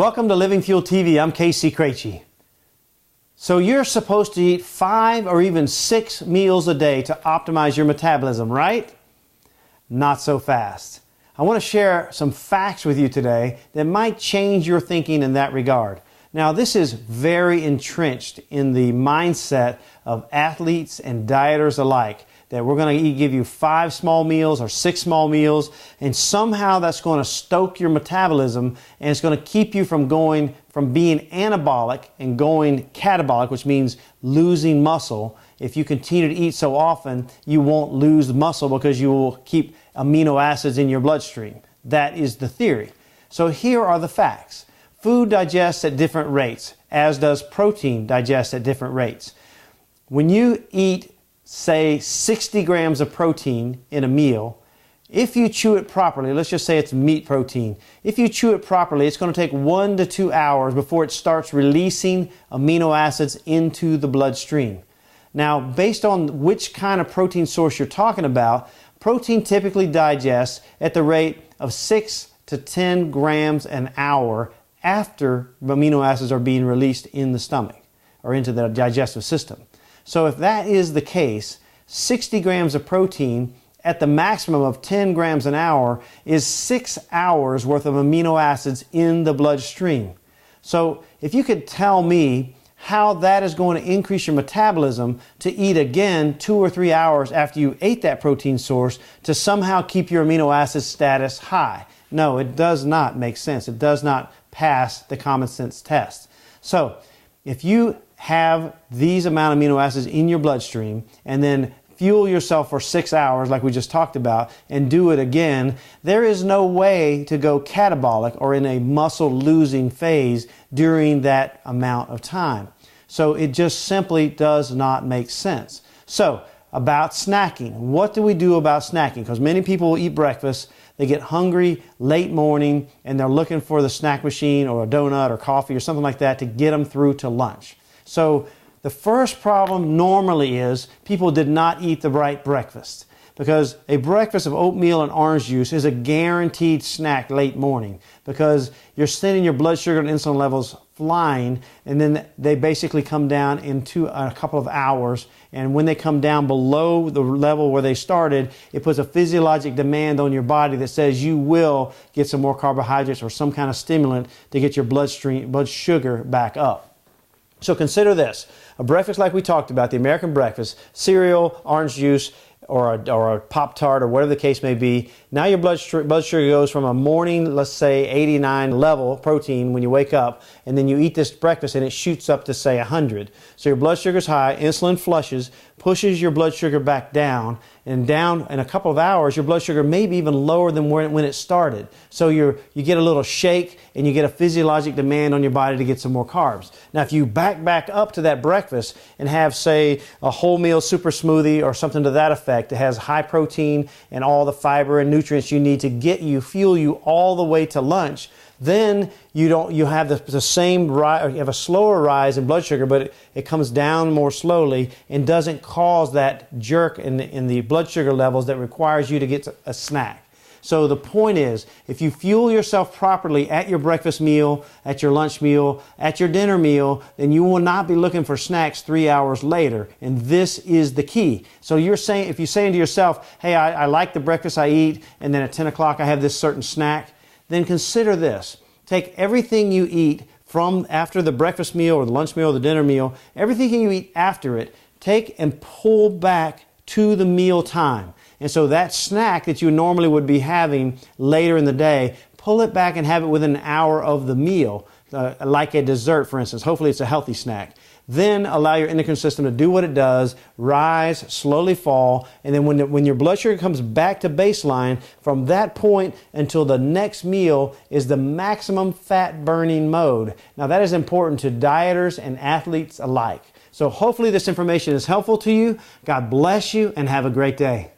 Welcome to Living Fuel TV. I'm Casey Krejci. So you're supposed to eat 5 or even 6 meals a day to optimize your metabolism, right? Not so fast. I want to share some facts with you today that might change your thinking in that regard. Now, this is very entrenched in the mindset of athletes and dieters alike, that we're going to give you 5 small meals or 6 small meals, and somehow that's going to stoke your metabolism, and it's going to keep you from going from being anabolic and going catabolic, which means losing muscle. If you continue to eat so often, you won't lose muscle because you will keep amino acids in your bloodstream. That is the theory. So here are the facts. Food digests at different rates, as does protein digest at different rates. When you eat, say, 60 grams of protein in a meal, if you chew it properly, let's just say it's meat protein, if you chew it properly, it's going to take 1 to 2 hours before it starts releasing amino acids into the bloodstream. Now, based on which kind of protein source you're talking about, protein typically digests at the rate of 6 to 10 grams an hour after amino acids are being released in the stomach or into the digestive system. So if that is the case, 60 grams of protein at the maximum of 10 grams an hour is 6 hours worth of amino acids in the bloodstream. So if you could tell me how that is going to increase your metabolism to eat again 2 or 3 hours after you ate that protein source to somehow keep your amino acid status high. No, it does not make sense. It does not pass the common sense test. So if you have these amount of amino acids in your bloodstream and then fuel yourself for 6 hours like we just talked about and do it again, there is no way to go catabolic or in a muscle losing phase during that amount of time. So it just simply does not make sense. So about snacking, what do we do about snacking? Because many people will eat breakfast, they get hungry late morning and they're looking for the snack machine or a donut or coffee or something like that to get them through to lunch. So the first problem normally is people did not eat the right breakfast, because a breakfast of oatmeal and orange juice is a guaranteed snack late morning because you're sending your blood sugar and insulin levels flying, and then they basically come down into a couple of hours, and when they come down below the level where they started, it puts a physiologic demand on your body that says you will get some more carbohydrates or some kind of stimulant to get your blood sugar back up. So consider this, a breakfast like we talked about, the American breakfast, cereal, orange juice, or a Pop-Tart or whatever the case may be. Now your blood sugar goes from a morning, let's say 89 level protein when you wake up, and then you eat this breakfast and it shoots up to say 100. So your blood sugar's high, insulin flushes, pushes your blood sugar back down, and down in a couple of hours your blood sugar may be even lower than when it started. So you get a little shake and you get a physiologic demand on your body to get some more carbs. Now if you back up to that breakfast and have, say, a wholemeal super smoothie or something to that effect that has high protein and all the fiber and nutrients you need to fuel you all the way to lunch, then you have the same rise, you have a slower rise in blood sugar, but it comes down more slowly and doesn't cause that jerk in the blood sugar levels that requires you to get a snack. So the point is, if you fuel yourself properly at your breakfast meal, at your lunch meal, at your dinner meal, then you will not be looking for snacks 3 hours later. And this is the key. So if you're saying to yourself, hey, I like the breakfast I eat, and then at 10 o'clock I have this certain snack, then consider this. Take everything you eat from after the breakfast meal or the lunch meal or the dinner meal, everything you eat after it, take and pull back to the meal time. And so that snack that you normally would be having later in the day, pull it back and have it within an hour of the meal, like a dessert, for instance. Hopefully it's a healthy snack. Then allow your endocrine system to do what it does, rise, slowly fall, and then when your blood sugar comes back to baseline, from that point until the next meal is the maximum fat burning mode. Now that is important to dieters and athletes alike. So hopefully this information is helpful to you. God bless you and have a great day.